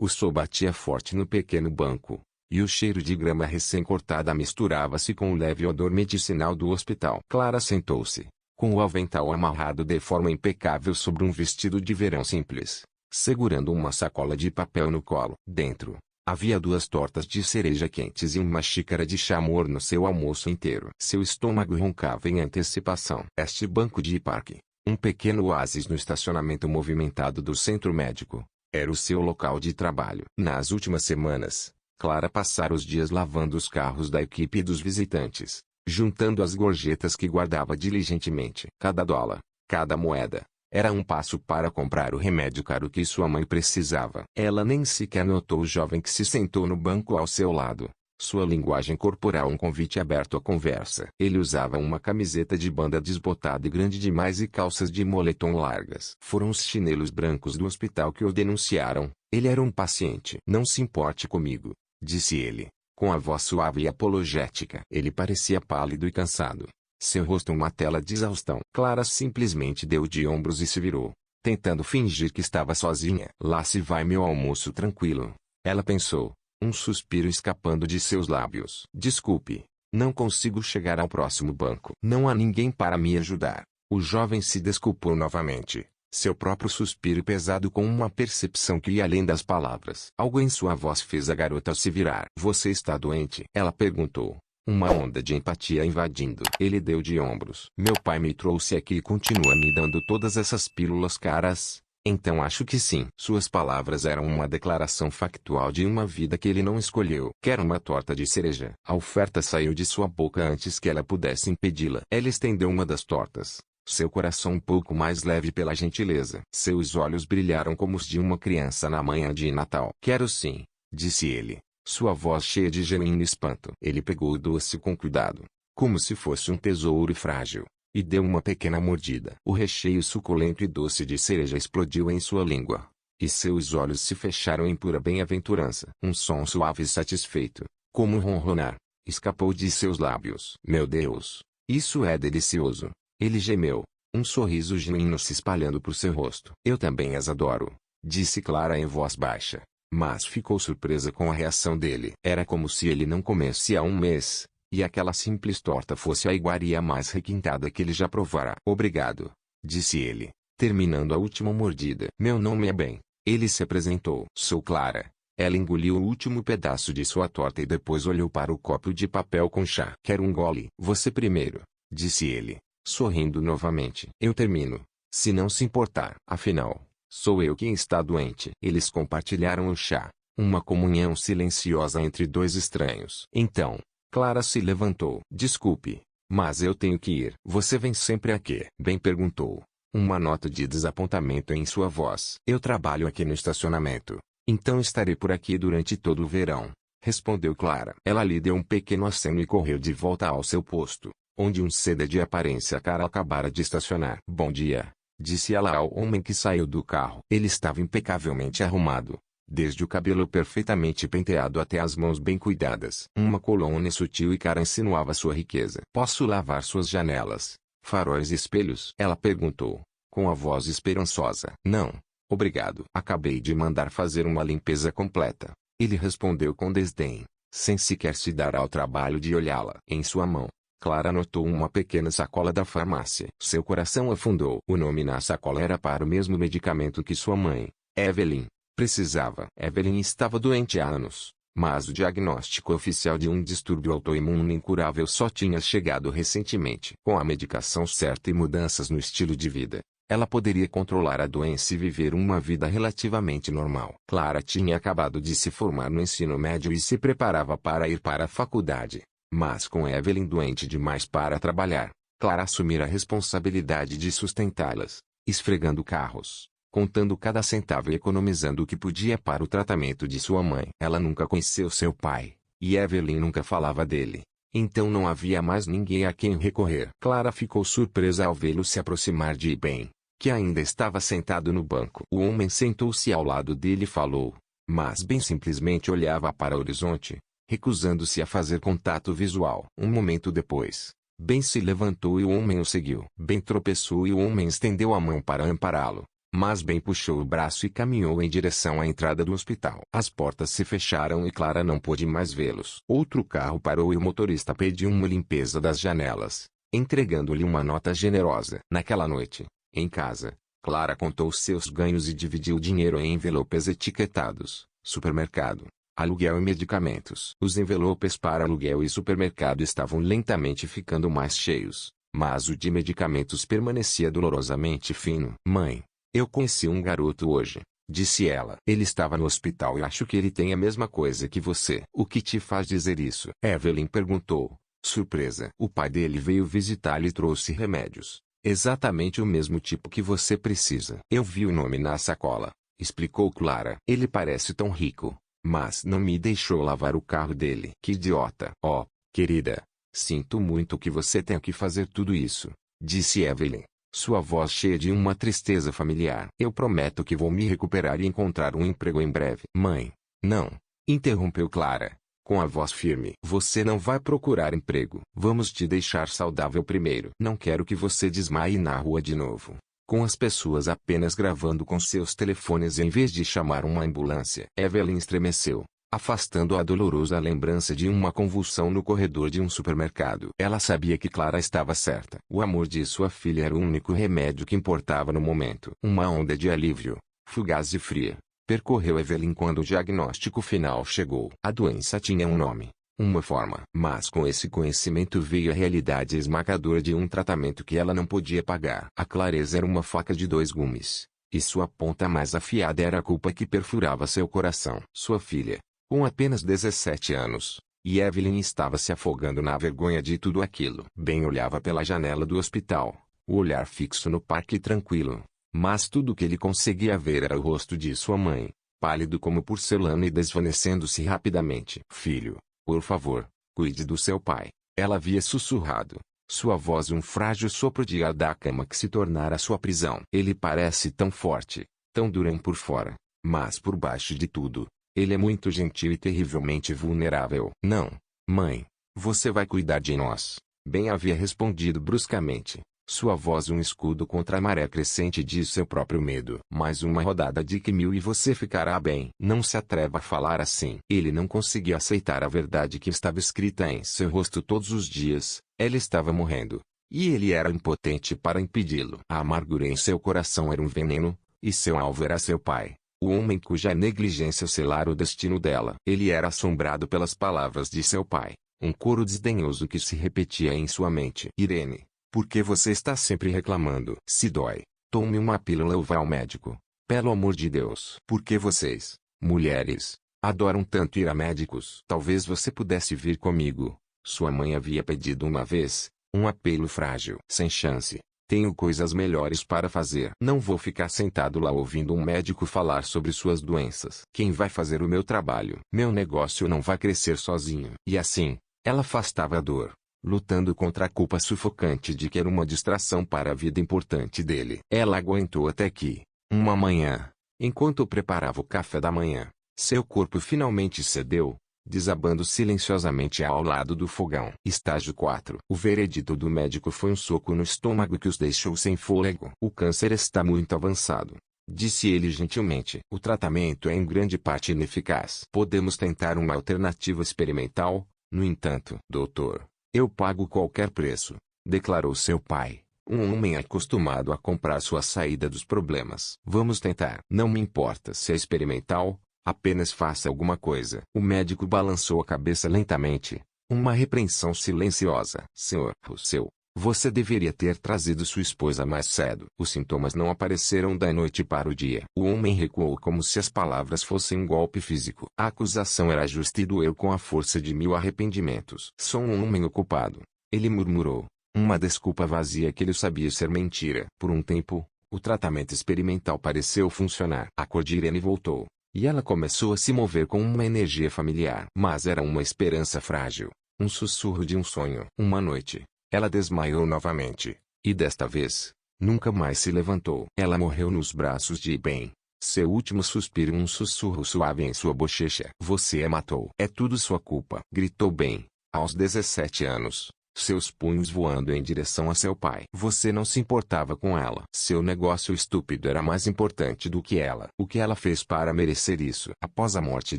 O sol batia forte no pequeno banco, e o cheiro de grama recém-cortada misturava-se com o leve odor medicinal do hospital. Clara sentou-se, com o avental amarrado de forma impecável sobre um vestido de verão simples, segurando uma sacola de papel no colo. Dentro, havia 2 tortas de cereja quentes e uma xícara de chá morno, seu almoço inteiro. Seu estômago roncava em antecipação. Este banco de parque, um pequeno oásis no estacionamento movimentado do centro médico, era o seu local de trabalho. Nas últimas semanas, Clara passara os dias lavando os carros da equipe e dos visitantes, juntando as gorjetas que guardava diligentemente. Cada dólar, cada moeda, era um passo para comprar o remédio caro que sua mãe precisava. Ela nem sequer notou o jovem que se sentou no banco ao seu lado. Sua linguagem corporal um convite aberto à conversa. Ele usava uma camiseta de banda desbotada e grande demais e calças de moletom largas. Foram os chinelos brancos do hospital que o denunciaram. Ele era um paciente. Não se importe comigo, disse ele, com a voz suave e apologética. Ele parecia pálido e cansado, seu rosto uma tela de exaustão. Clara simplesmente deu de ombros e se virou, tentando fingir que estava sozinha. Lá se vai meu almoço tranquilo, ela pensou, um suspiro escapando de seus lábios. Desculpe, não consigo chegar ao próximo banco. Não há ninguém para me ajudar. O jovem se desculpou novamente, seu próprio suspiro pesado com uma percepção que ia além das palavras. Algo em sua voz fez a garota se virar. Você está doente? Ela perguntou, uma onda de empatia invadindo. Ele deu de ombros. Meu pai me trouxe aqui e continua me dando todas essas pílulas caras. Então acho que sim. Suas palavras eram uma declaração factual de uma vida que ele não escolheu. Quer uma torta de cereja? A oferta saiu de sua boca antes que ela pudesse impedi-la. Ela estendeu uma das tortas, seu coração um pouco mais leve pela gentileza. Seus olhos brilharam como os de uma criança na manhã de Natal. Quero sim, disse ele, sua voz cheia de genuíno espanto. Ele pegou o doce com cuidado, como se fosse um tesouro frágil, e deu uma pequena mordida. O recheio suculento e doce de cereja explodiu em sua língua, e seus olhos se fecharam em pura bem-aventurança. Um som suave e satisfeito, como ronronar, escapou de seus lábios. Meu Deus, isso é delicioso, ele gemeu, um sorriso genuíno se espalhando por seu rosto. Eu também as adoro, disse Clara em voz baixa, mas ficou surpresa com a reação dele. Era como se ele não comesse há um mês, e aquela simples torta fosse a iguaria mais requintada que ele já provara. Obrigado, disse ele, terminando a última mordida. Meu nome é Ben. Ele se apresentou. Sou Clara. Ela engoliu o último pedaço de sua torta e depois olhou para o copo de papel com chá. Quero um gole. Você primeiro, disse ele, sorrindo novamente. Eu termino, se não se importar. Afinal, sou eu quem está doente. Eles compartilharam o chá, uma comunhão silenciosa entre 2 estranhos. Então, Clara se levantou. Desculpe, mas eu tenho que ir. Você vem sempre aqui? Ben perguntou, uma nota de desapontamento em sua voz. Eu trabalho aqui no estacionamento, então estarei por aqui durante todo o verão, respondeu Clara. Ela lhe deu um pequeno aceno e correu de volta ao seu posto, onde um seda de aparência cara acabara de estacionar. Bom dia, disse ela ao homem que saiu do carro. Ele estava impecavelmente arrumado, desde o cabelo perfeitamente penteado até as mãos bem cuidadas. Uma colônia sutil e cara insinuava sua riqueza. Posso lavar suas janelas, faróis e espelhos? Ela perguntou, com a voz esperançosa. Não, obrigado. Acabei de mandar fazer uma limpeza completa. Ele respondeu com desdém, sem sequer se dar ao trabalho de olhá-la. Em sua mão, Clara notou uma pequena sacola da farmácia. Seu coração afundou. O nome na sacola era para o mesmo medicamento que sua mãe, Evelyn, precisava. Evelyn estava doente há anos, mas o diagnóstico oficial de um distúrbio autoimune incurável só tinha chegado recentemente. Com a medicação certa e mudanças no estilo de vida, ela poderia controlar a doença e viver uma vida relativamente normal. Clara tinha acabado de se formar no ensino médio e se preparava para ir para a faculdade, mas com Evelyn doente demais para trabalhar, Clara assumira a responsabilidade de sustentá-las, esfregando carros, contando cada centavo e economizando o que podia para o tratamento de sua mãe. Ela nunca conheceu seu pai, e Evelyn nunca falava dele, então não havia mais ninguém a quem recorrer. Clara ficou surpresa ao vê-lo se aproximar de Ben, que ainda estava sentado no banco. O homem sentou-se ao lado dele e falou, mas Ben simplesmente olhava para o horizonte, recusando-se a fazer contato visual. Um momento depois, Ben se levantou e o homem o seguiu. Ben tropeçou e o homem estendeu a mão para ampará-lo, Mas Ben puxou o braço e caminhou em direção à entrada do hospital. As portas se fecharam e Clara não pôde mais vê-los. Outro carro parou e o motorista pediu uma limpeza das janelas, entregando-lhe uma nota generosa. Naquela noite, em casa, Clara contou seus ganhos e dividiu o dinheiro em envelopes etiquetados: supermercado, aluguel e medicamentos. Os envelopes para aluguel e supermercado estavam lentamente ficando mais cheios, mas o de medicamentos permanecia dolorosamente fino. Mãe, eu conheci um garoto hoje, disse ela. Ele estava no hospital e acho que ele tem a mesma coisa que você. O que te faz dizer isso? Evelyn perguntou, surpresa. O pai dele veio visitá-lo e trouxe remédios. Exatamente o mesmo tipo que você precisa. Eu vi o nome na sacola, explicou Clara. Ele parece tão rico, mas não me deixou lavar o carro dele. Que idiota. Oh, querida, sinto muito que você tenha que fazer tudo isso, disse Evelyn, sua voz cheia de uma tristeza familiar. Eu prometo que vou me recuperar e encontrar um emprego em breve. Mãe, não, interrompeu Clara, com a voz firme. Você não vai procurar emprego. Vamos te deixar saudável primeiro. Não quero que você desmaie na rua de novo, com as pessoas apenas gravando com seus telefones em vez de chamar uma ambulância. Evelyn estremeceu, afastando a dolorosa lembrança de uma convulsão no corredor de um supermercado. Ela sabia que Clara estava certa. O amor de sua filha era o único remédio que importava no momento. Uma onda de alívio, fugaz e fria, percorreu Evelyn quando o diagnóstico final chegou. A doença tinha um nome, uma forma. Mas com esse conhecimento veio a realidade esmagadora de um tratamento que ela não podia pagar. A clareza era uma faca de dois gumes, e sua ponta mais afiada era a culpa que perfurava seu coração. Sua filha, com apenas 17 anos, e Evelyn estava se afogando na vergonha de tudo aquilo. Ben olhava pela janela do hospital, o olhar fixo no parque tranquilo. Mas tudo o que ele conseguia ver era o rosto de sua mãe, pálido como porcelana e desvanecendo-se rapidamente. Filho, por favor, cuide do seu pai. Ela havia sussurrado, sua voz um frágil sopro de ar da cama que se tornara sua prisão. Ele parece tão forte, tão durão por fora, mas por baixo de tudo, ele é muito gentil e terrivelmente vulnerável. Não, mãe, você vai cuidar de nós. Ben havia respondido bruscamente, sua voz um escudo contra a maré crescente de seu próprio medo. Mais uma rodada de quimio e você ficará bem. Não se atreva a falar assim. Ele não conseguia aceitar a verdade que estava escrita em seu rosto todos os dias. Ela estava morrendo, e ele era impotente para impedi-lo. A amargura em seu coração era um veneno, e seu alvo era seu pai, o homem cuja negligência selara o destino dela. Ele era assombrado pelas palavras de seu pai, um coro desdenhoso que se repetia em sua mente. Irene, por que você está sempre reclamando? Se dói, tome uma pílula ou vá ao médico. Pelo amor de Deus. Por que vocês, mulheres, adoram tanto ir a médicos? Talvez você pudesse vir comigo. Sua mãe havia pedido uma vez, um apelo frágil. Sem chance. Tenho coisas melhores para fazer. Não vou ficar sentado lá ouvindo um médico falar sobre suas doenças. Quem vai fazer o meu trabalho? Meu negócio não vai crescer sozinho. E assim, ela afastava a dor, lutando contra a culpa sufocante de que era uma distração para a vida importante dele. Ela aguentou até que, uma manhã, enquanto preparava o café da manhã, seu corpo finalmente cedeu, desabando silenciosamente ao lado do fogão. Estágio 4. O veredito do médico foi um soco no estômago que os deixou sem fôlego. O câncer está muito avançado, disse ele gentilmente. O tratamento é em grande parte ineficaz. Podemos tentar uma alternativa experimental, no entanto. Doutor, eu pago qualquer preço, declarou seu pai, um homem acostumado a comprar sua saída dos problemas. Vamos tentar. Não me importa se é experimental, apenas faça alguma coisa. O médico balançou a cabeça lentamente, uma repreensão silenciosa. Senhor Russell, você deveria ter trazido sua esposa mais cedo. Os sintomas não apareceram da noite para o dia. O homem recuou como se as palavras fossem um golpe físico. A acusação era justa e doeu com a força de 1000 arrependimentos. Sou um homem ocupado, ele murmurou, uma desculpa vazia que ele sabia ser mentira. Por um tempo, o tratamento experimental pareceu funcionar. A cor de Irene voltou, e ela começou a se mover com uma energia familiar. Mas era uma esperança frágil, um sussurro de um sonho. Uma noite, ela desmaiou novamente, e desta vez, nunca mais se levantou. Ela morreu nos braços de Ben, seu último suspiro um sussurro suave em sua bochecha. Você a matou. É tudo sua culpa. Gritou Ben, aos 17 anos, seus punhos voando em direção a seu pai. Você não se importava com ela. Seu negócio estúpido era mais importante do que ela. O que ela fez para merecer isso? Após a morte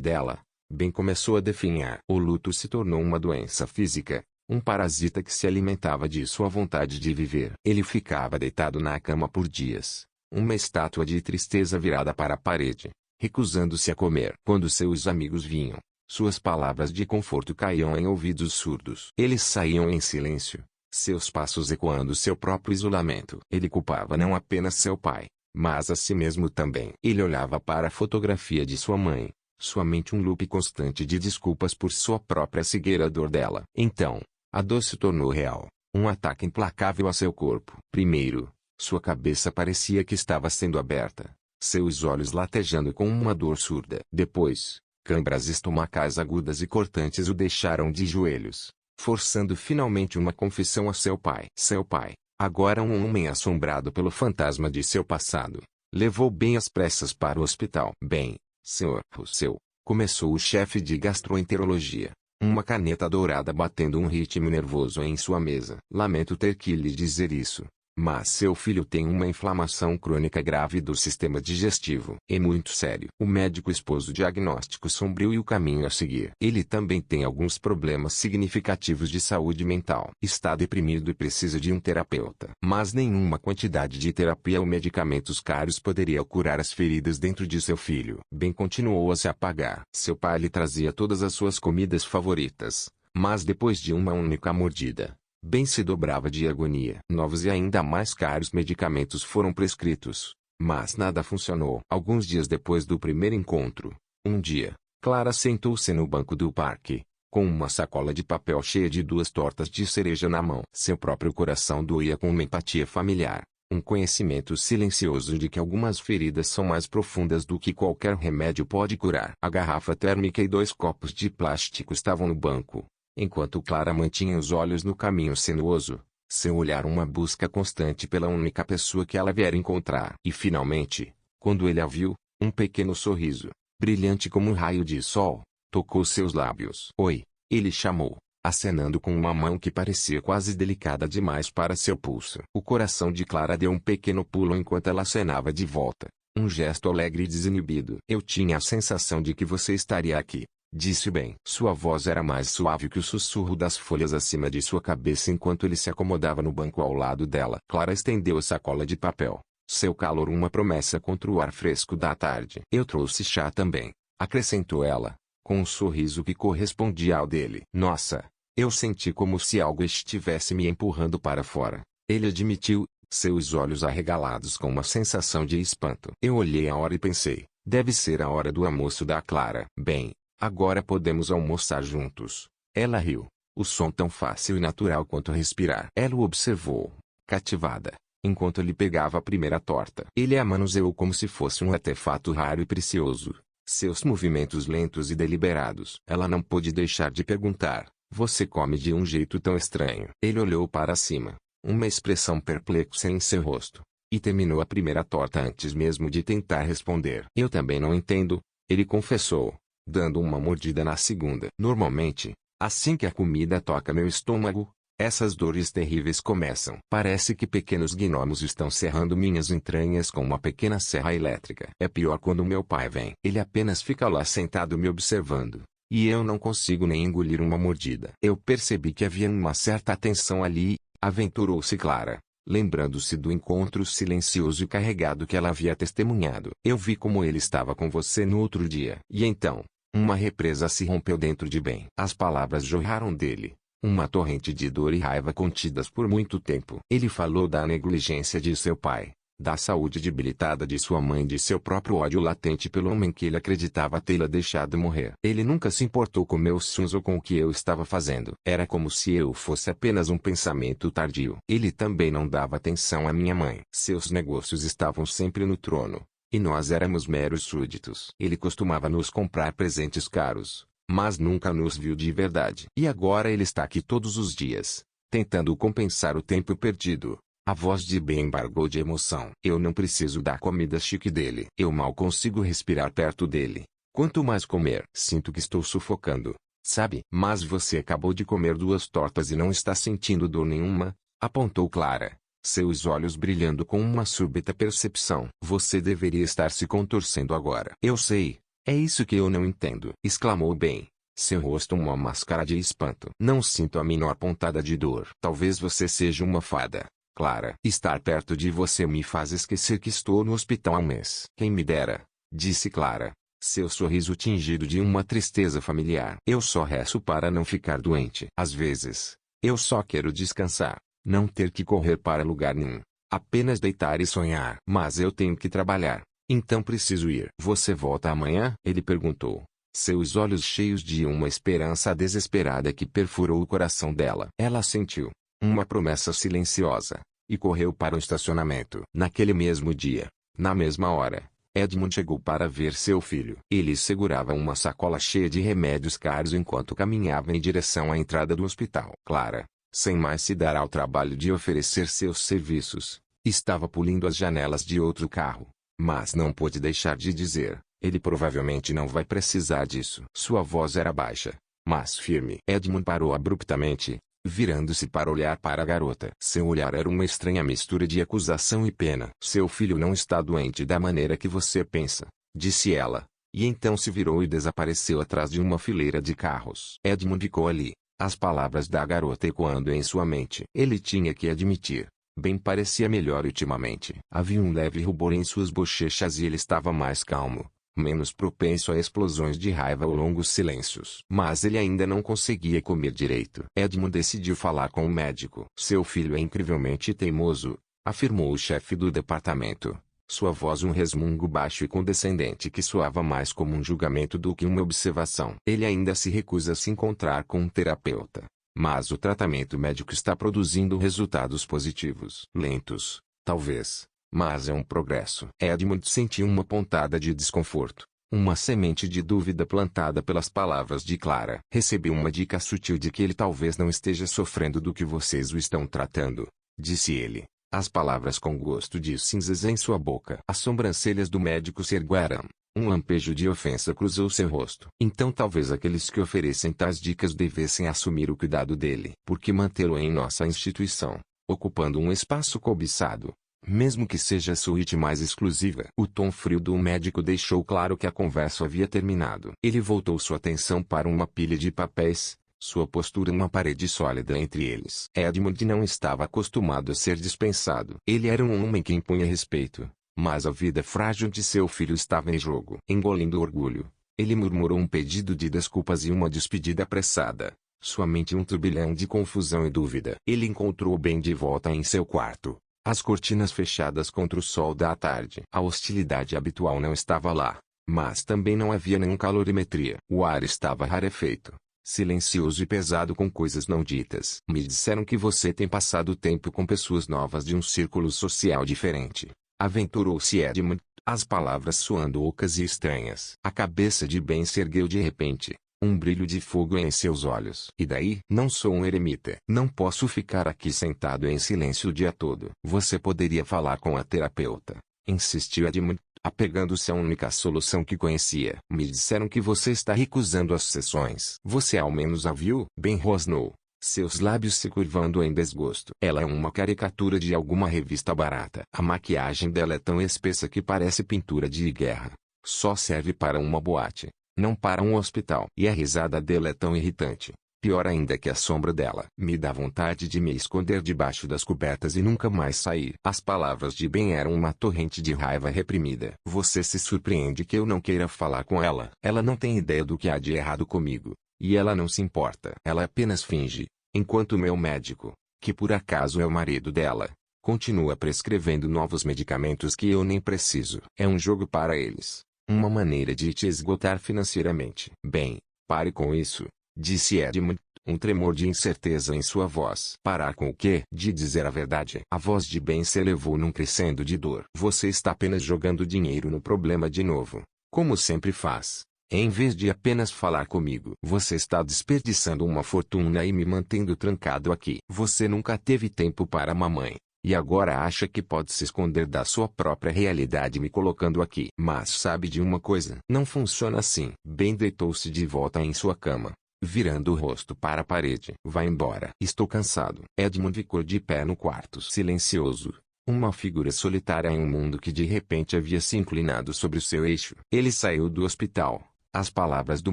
dela, Ben começou a definhar. O luto se tornou uma doença física, um parasita que se alimentava de sua vontade de viver. Ele ficava deitado na cama por dias, uma estátua de tristeza virada para a parede, recusando-se a comer. Quando seus amigos vinham, suas palavras de conforto caíam em ouvidos surdos. Eles saíam em silêncio, seus passos ecoando seu próprio isolamento. Ele culpava não apenas seu pai, mas a si mesmo também. Ele olhava para a fotografia de sua mãe, sua mente um loop constante de desculpas por sua própria cegueira, dor dela. Então, a dor se tornou real, um ataque implacável a seu corpo. Primeiro, sua cabeça parecia que estava sendo aberta, seus olhos latejando com uma dor surda. Depois, câimbras estomacais agudas e cortantes o deixaram de joelhos, forçando finalmente uma confissão a seu pai. Seu pai, agora um homem assombrado pelo fantasma de seu passado, levou Ben às pressas para o hospital. Bem, Sr. Russell, começou o chefe de gastroenterologia, uma caneta dourada batendo um ritmo nervoso em sua mesa. Lamento ter que lhe dizer isso, mas seu filho tem uma inflamação crônica grave do sistema digestivo. É muito sério. O médico expôs o diagnóstico sombrio e o caminho a seguir. Ele também tem alguns problemas significativos de saúde mental. Está deprimido e precisa de um terapeuta. Mas nenhuma quantidade de terapia ou medicamentos caros poderia curar as feridas dentro de seu filho. Ben continuou a se apagar. Seu pai lhe trazia todas as suas comidas favoritas, mas depois de uma única mordida, Ben se dobrava de agonia. Novos e ainda mais caros medicamentos foram prescritos, mas nada funcionou. Alguns dias depois do primeiro encontro, um dia, Clara sentou-se no banco do parque, com uma sacola de papel cheia de 2 tortas de cereja na mão. Seu próprio coração doía com uma empatia familiar, um conhecimento silencioso de que algumas feridas são mais profundas do que qualquer remédio pode curar. A garrafa térmica e 2 copos de plástico estavam no banco. Enquanto Clara mantinha os olhos no caminho sinuoso, seu olhar uma busca constante pela única pessoa que ela viera encontrar. E finalmente, quando ele a viu, um pequeno sorriso, brilhante como um raio de sol, tocou seus lábios. Oi, ele chamou, acenando com uma mão que parecia quase delicada demais para seu pulso. O coração de Clara deu um pequeno pulo enquanto ela acenava de volta, um gesto alegre e desinibido. Eu tinha a sensação de que você estaria aqui, disse Ben. Sua voz era mais suave que o sussurro das folhas acima de sua cabeça enquanto ele se acomodava no banco ao lado dela. Clara estendeu a sacola de papel, seu calor uma promessa contra o ar fresco da tarde. Eu trouxe chá também, acrescentou ela, com um sorriso que correspondia ao dele. Nossa, eu senti como se algo estivesse me empurrando para fora, ele admitiu, seus olhos arregalados com uma sensação de espanto. Eu olhei a hora e pensei, deve ser a hora do almoço da Clara. Bem, agora podemos almoçar juntos. Ela riu, o som tão fácil e natural quanto respirar. Ela o observou, cativada, enquanto ele pegava a primeira torta. Ele a manuseou como se fosse um artefato raro e precioso, seus movimentos lentos e deliberados. Ela não pôde deixar de perguntar, você come de um jeito tão estranho. Ele olhou para cima, uma expressão perplexa em seu rosto, e terminou a primeira torta antes mesmo de tentar responder. Eu também não entendo, ele confessou, dando uma mordida na segunda. Normalmente, assim que a comida toca meu estômago, essas dores terríveis começam. Parece que pequenos gnomos estão serrando minhas entranhas com uma pequena serra elétrica. É pior quando meu pai vem. Ele apenas fica lá sentado me observando, e eu não consigo nem engolir uma mordida. Eu percebi que havia uma certa tensão ali, aventurou-se Clara, lembrando-se do encontro silencioso e carregado que ela havia testemunhado. Eu vi como ele estava com você no outro dia. E então, uma represa se rompeu dentro de Ben. As palavras jorraram dele, uma torrente de dor e raiva contidas por muito tempo. Ele falou da negligência de seu pai, da saúde debilitada de sua mãe e de seu próprio ódio latente pelo homem que ele acreditava tê-la deixado morrer. Ele nunca se importou com meus sonhos ou com o que eu estava fazendo. Era como se eu fosse apenas um pensamento tardio. Ele também não dava atenção à minha mãe. Seus negócios estavam sempre no trono, e nós éramos meros súditos. Ele costumava nos comprar presentes caros, mas nunca nos viu de verdade. E agora ele está aqui todos os dias, tentando compensar o tempo perdido. A voz de Ben embargou de emoção. Eu não preciso da comida chique dele. Eu mal consigo respirar perto dele. Quanto mais comer, sinto que estou sufocando. Sabe? Mas você acabou de comer 2 tortas e não está sentindo dor nenhuma? Apontou Clara, seus olhos brilhando com uma súbita percepção. Você deveria estar se contorcendo agora. Eu sei. É isso que eu não entendo. Exclamou Ben, seu rosto uma máscara de espanto. Não sinto a menor pontada de dor. Talvez você seja uma fada, Clara. Estar perto de você me faz esquecer que estou no hospital há um mês. Quem me dera, disse Clara, seu sorriso tingido de uma tristeza familiar. Eu só rezo para não ficar doente. Às vezes, eu só quero descansar, não ter que correr para lugar nenhum, apenas deitar e sonhar. Mas eu tenho que trabalhar, então preciso ir. Você volta amanhã? Ele perguntou, seus olhos cheios de uma esperança desesperada que perfurou o coração dela. Ela sentiu uma promessa silenciosa, e correu para o estacionamento. Naquele mesmo dia, na mesma hora, Edmund chegou para ver seu filho. Ele segurava uma sacola cheia de remédios caros enquanto caminhava em direção à entrada do hospital. Clara, sem mais se dar ao trabalho de oferecer seus serviços, estava polindo as janelas de outro carro. Mas não pôde deixar de dizer, ele provavelmente não vai precisar disso. Sua voz era baixa, mas firme. Edmund parou abruptamente, virando-se para olhar para a garota. Seu olhar era uma estranha mistura de acusação e pena. Seu filho não está doente da maneira que você pensa, disse ela, e então se virou e desapareceu atrás de uma fileira de carros. Edmund ficou ali, as palavras da garota ecoando em sua mente. Ele tinha que admitir, Ben parecia melhor ultimamente. Havia um leve rubor em suas bochechas e ele estava mais calmo, menos propenso a explosões de raiva ou longos silêncios. Mas ele ainda não conseguia comer direito. Edmund decidiu falar com o médico. Seu filho é incrivelmente teimoso, afirmou o chefe do departamento, sua voz um resmungo baixo e condescendente que soava mais como um julgamento do que uma observação. Ele ainda se recusa a se encontrar com um terapeuta, mas o tratamento médico está produzindo resultados positivos. Lentos, talvez, mas é um progresso. Edmund sentiu uma pontada de desconforto, uma semente de dúvida plantada pelas palavras de Clara. Recebi uma dica sutil de que ele talvez não esteja sofrendo do que vocês o estão tratando, disse ele, as palavras com gosto de cinzas em sua boca. As sobrancelhas do médico se ergueram. Um lampejo de ofensa cruzou seu rosto. Então talvez aqueles que oferecem tais dicas devessem assumir o cuidado dele. Por que mantê-lo em nossa instituição, ocupando um espaço cobiçado, mesmo que seja a suíte mais exclusiva? O tom frio do médico deixou claro que a conversa havia terminado. Ele voltou sua atenção para uma pilha de papéis, sua postura uma parede sólida entre eles. Edmund não estava acostumado a ser dispensado. Ele era um homem que impunha respeito, mas a vida frágil de seu filho estava em jogo. Engolindo orgulho, ele murmurou um pedido de desculpas e uma despedida apressada, sua mente um turbilhão de confusão e dúvida. Ele encontrou Ben de volta em seu quarto, as cortinas fechadas contra o sol da tarde. A hostilidade habitual não estava lá, mas também não havia nenhuma calorimetria. O ar estava rarefeito, silencioso e pesado com coisas não ditas. Me disseram que você tem passado tempo com pessoas novas de um círculo social diferente, aventurou-se Edmund, as palavras soando ocas e estranhas. A cabeça de Ben se ergueu de repente, um brilho de fogo em seus olhos. E daí? Não sou um eremita. Não posso ficar aqui sentado em silêncio o dia todo. Você poderia falar com a terapeuta, insistiu Edmund, apegando-se à única solução que conhecia. Me disseram que você está recusando as sessões. Você ao menos a viu? Ben rosnou, seus lábios se curvando em desgosto. Ela é uma caricatura de alguma revista barata. A maquiagem dela é tão espessa que parece pintura de guerra. Só serve para uma boate, não para um hospital. E a risada dela é tão irritante, pior ainda que a sombra dela. Me dá vontade de me esconder debaixo das cobertas e nunca mais sair. As palavras de Ben eram uma torrente de raiva reprimida. Você se surpreende que eu não queira falar com ela. Ela não tem ideia do que há de errado comigo, e ela não se importa. Ela apenas finge, enquanto meu médico, que por acaso é o marido dela, continua prescrevendo novos medicamentos que eu nem preciso. É um jogo para eles, uma maneira de te esgotar financeiramente. Bem, pare com isso, disse Edmund, um tremor de incerteza em sua voz. Parar com o quê? De dizer a verdade. A voz de Ben se elevou num crescendo de dor. Você está apenas jogando dinheiro no problema de novo, como sempre faz. Em vez de apenas falar comigo, você está desperdiçando uma fortuna e me mantendo trancado aqui. Você nunca teve tempo para mamãe, e agora acha que pode se esconder da sua própria realidade me colocando aqui. Mas sabe de uma coisa? Não funciona assim. Ben deitou-se de volta em sua cama, virando o rosto para a parede. Vá embora. Estou cansado. Edmund ficou de pé no quarto silencioso. Uma figura solitária em um mundo que de repente havia se inclinado sobre o seu eixo. Ele saiu do hospital. As palavras do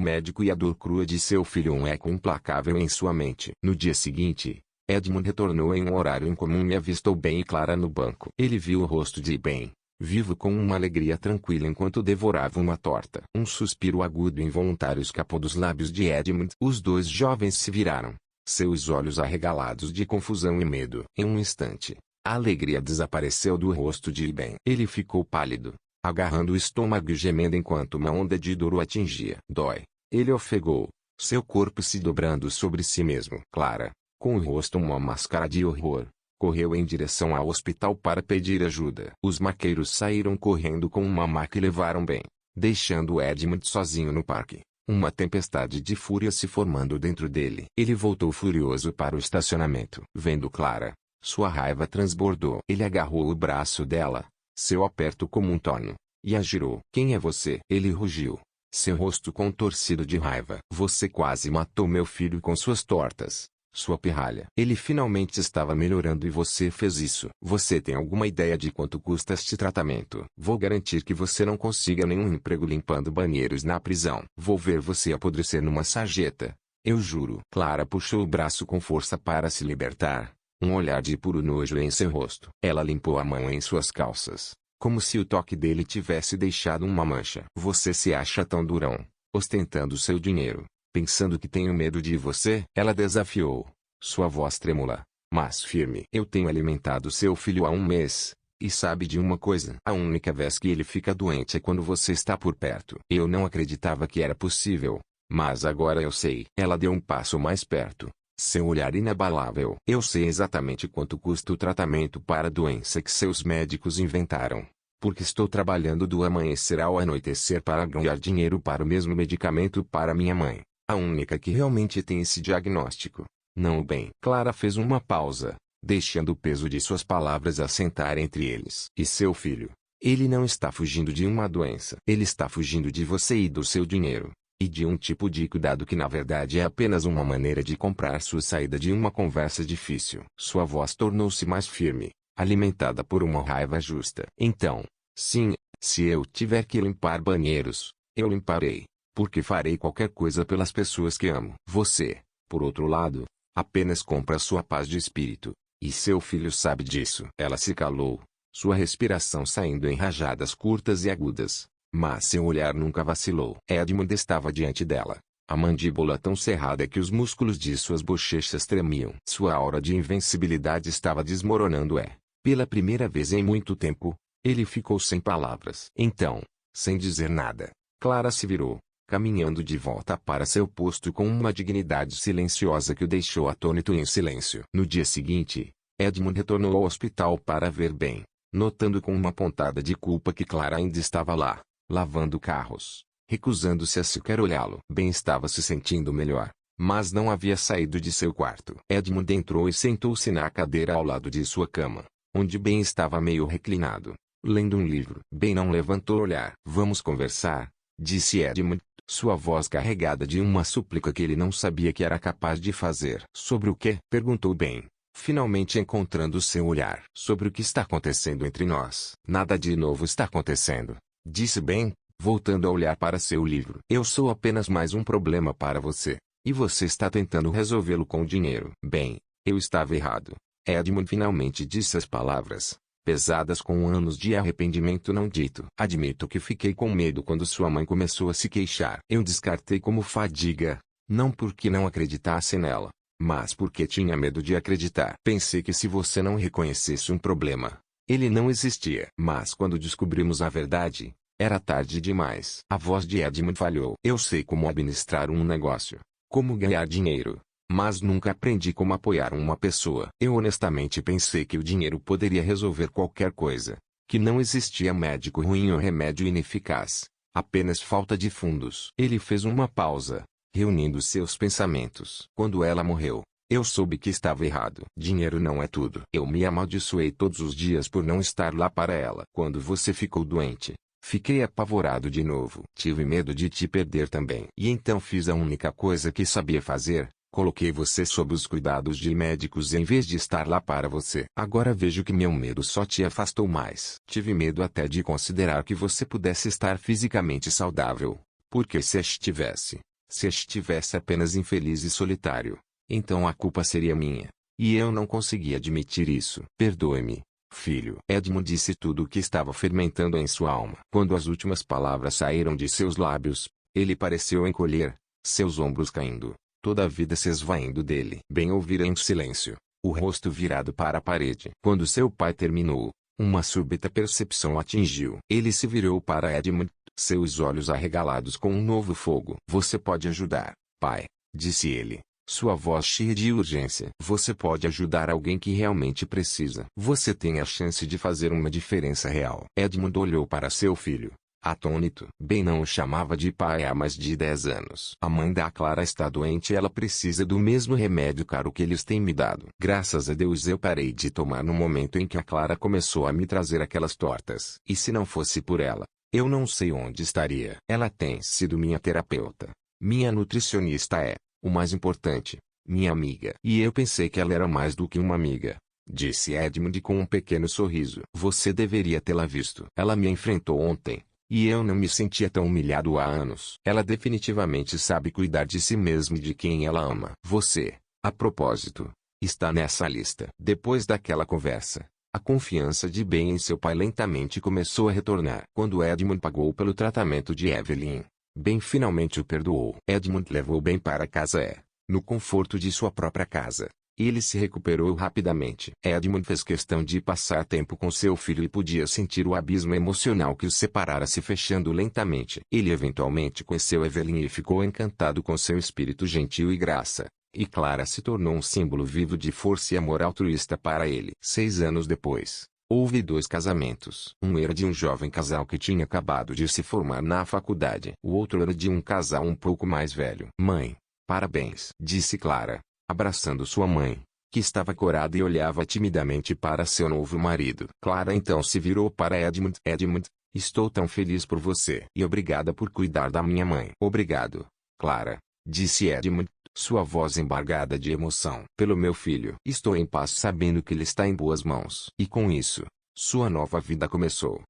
médico e a dor crua de seu filho um eco implacável em sua mente. No dia seguinte, Edmund retornou em um horário incomum e avistou Ben e Clara no banco. Ele viu o rosto de Ben, vivo com uma alegria tranquila enquanto devorava uma torta. Um suspiro agudo e involuntário escapou dos lábios de Edmund. Os dois jovens se viraram, seus olhos arregalados de confusão e medo. Em um instante, a alegria desapareceu do rosto de Ben. Ele ficou pálido, agarrando o estômago e gemendo enquanto uma onda de dor o atingia. Dói. Ele ofegou, seu corpo se dobrando sobre si mesmo. Clara, com o rosto uma máscara de horror, correu em direção ao hospital para pedir ajuda. Os maqueiros saíram correndo com uma maca e levaram Ben, deixando Edmund sozinho no parque. Uma tempestade de fúria se formando dentro dele. Ele voltou furioso para o estacionamento. Vendo Clara, sua raiva transbordou. Ele agarrou o braço dela, seu aperto como um tonho, e a girou. Quem é você? Ele rugiu, seu rosto contorcido de raiva. Você quase matou meu filho com suas tortas, sua pirralha. Ele finalmente estava melhorando e você fez isso. Você tem alguma ideia de quanto custa este tratamento? Vou garantir que você não consiga nenhum emprego limpando banheiros na prisão. Vou ver você apodrecer numa sarjeta. Eu juro. Clara puxou o braço com força para se libertar. Um olhar de puro nojo em seu rosto. Ela limpou a mão em suas calças, como se o toque dele tivesse deixado uma mancha. Você se acha tão durão, ostentando seu dinheiro, pensando que tenho medo de você? Ela desafiou, sua voz trêmula, mas firme. Eu tenho alimentado seu filho há um mês, e sabe de uma coisa? A única vez que ele fica doente é quando você está por perto. Eu não acreditava que era possível, mas agora eu sei. Ela deu um passo mais perto, seu olhar inabalável. Eu sei exatamente quanto custa o tratamento para a doença que seus médicos inventaram, porque estou trabalhando do amanhecer ao anoitecer para ganhar dinheiro para o mesmo medicamento para minha mãe, a única que realmente tem esse diagnóstico. Não o bem. Clara fez uma pausa, deixando o peso de suas palavras assentar entre eles. E seu filho? Ele não está fugindo de uma doença. Ele está fugindo de você e do seu dinheiro. E de um tipo de cuidado que na verdade é apenas uma maneira de comprar sua saída de uma conversa difícil. Sua voz tornou-se mais firme, alimentada por uma raiva justa. Então, sim, se eu tiver que limpar banheiros, eu limparei, porque farei qualquer coisa pelas pessoas que amo. Você, por outro lado, apenas compra sua paz de espírito, e seu filho sabe disso. Ela se calou, sua respiração saindo em rajadas curtas e agudas. Mas seu olhar nunca vacilou. Edmund estava diante dela, a mandíbula tão cerrada que os músculos de suas bochechas tremiam. Sua aura de invencibilidade estava desmoronando pela primeira vez em muito tempo, ele ficou sem palavras. Então, sem dizer nada, Clara se virou, caminhando de volta para seu posto com uma dignidade silenciosa que o deixou atônito em silêncio. No dia seguinte, Edmund retornou ao hospital para ver Ben, notando com uma pontada de culpa que Clara ainda estava lá, lavando carros, recusando-se a sequer olhá-lo. Ben estava se sentindo melhor, mas não havia saído de seu quarto. Edmund entrou e sentou-se na cadeira ao lado de sua cama, onde Ben estava meio reclinado, lendo um livro. Ben não levantou o olhar. Vamos conversar, disse Edmund, sua voz carregada de uma súplica que ele não sabia que era capaz de fazer. Sobre o quê? Perguntou Ben, finalmente encontrando seu olhar. Sobre o que está acontecendo entre nós. Nada de novo está acontecendo, disse Ben, voltando a olhar para seu livro. Eu sou apenas mais um problema para você, e você está tentando resolvê-lo com dinheiro. Bem, eu estava errado. Edmund finalmente disse as palavras, pesadas com anos de arrependimento não dito. Admito que fiquei com medo quando sua mãe começou a se queixar. Eu descartei como fadiga, não porque não acreditasse nela, mas porque tinha medo de acreditar. Pensei que se você não reconhecesse um problema, ele não existia. Mas quando descobrimos a verdade, era tarde demais. A voz de Edmund falhou. Eu sei como administrar um negócio, como ganhar dinheiro, mas nunca aprendi como apoiar uma pessoa. Eu honestamente pensei que o dinheiro poderia resolver qualquer coisa, que não existia médico ruim ou remédio ineficaz, apenas falta de fundos. Ele fez uma pausa, reunindo seus pensamentos. Quando ela morreu, eu soube que estava errado. Dinheiro não é tudo. Eu me amaldiçoei todos os dias por não estar lá para ela. Quando você ficou doente, Fiquei apavorado de novo. Tive medo de te perder também. E então fiz a única coisa que sabia fazer. Coloquei você sob os cuidados de médicos em vez de estar lá para você. Agora vejo que meu medo só te afastou mais. Tive medo até de considerar que você pudesse estar fisicamente saudável. Porque se estivesse apenas infeliz e solitário, então a culpa seria minha. E eu não consegui admitir isso. Perdoe-me, filho. Edmund disse tudo o que estava fermentando em sua alma. Quando as últimas palavras saíram de seus lábios, ele pareceu encolher, seus ombros caindo, toda a vida se esvaindo dele. Bem ouvira em silêncio, o rosto virado para a parede. Quando seu pai terminou, uma súbita percepção o atingiu. Ele se virou para Edmund, seus olhos arregalados com um novo fogo. Você pode ajudar, pai, disse ele, sua voz cheia de urgência. Você pode ajudar alguém que realmente precisa. Você tem a chance de fazer uma diferença real. Edmund olhou para seu filho, atônito. Ben não o chamava de pai há mais de 10 anos. A mãe da Clara está doente e ela precisa do mesmo remédio caro que eles têm me dado. Graças a Deus eu parei de tomar no momento em que a Clara começou a me trazer aquelas tortas. E se não fosse por ela, eu não sei onde estaria. Ela tem sido minha terapeuta. Minha nutricionista é, o mais importante, minha amiga. E eu pensei que ela era mais do que uma amiga, disse Edmund com um pequeno sorriso. Você deveria tê-la visto. Ela me enfrentou ontem. E eu não me sentia tão humilhado há anos. Ela definitivamente sabe cuidar de si mesma e de quem ela ama. Você, a propósito, está nessa lista. Depois daquela conversa, a confiança de Ben em seu pai lentamente começou a retornar. Quando Edmund pagou pelo tratamento de Evelyn, Ben finalmente o perdoou. Edmund levou Ben para casa no conforto de sua própria casa. Ele se recuperou rapidamente. Edmund fez questão de passar tempo com seu filho e podia sentir o abismo emocional que os separara se fechando lentamente. Ele eventualmente conheceu Evelyn e ficou encantado com seu espírito gentil e graça. E Clara se tornou um símbolo vivo de força e amor altruísta para ele. 6 anos depois, houve 2 casamentos. Um era de um jovem casal que tinha acabado de se formar na faculdade. O outro era de um casal um pouco mais velho. Mãe, parabéns, disse Clara, abraçando sua mãe, que estava corada e olhava timidamente para seu novo marido. Clara então se virou para Edmund. Edmund, estou tão feliz por você. E obrigada por cuidar da minha mãe. Obrigado, Clara, disse Edmund, sua voz embargada de emoção. Pelo meu filho. Estou em paz sabendo que ele está em boas mãos. E com isso, sua nova vida começou.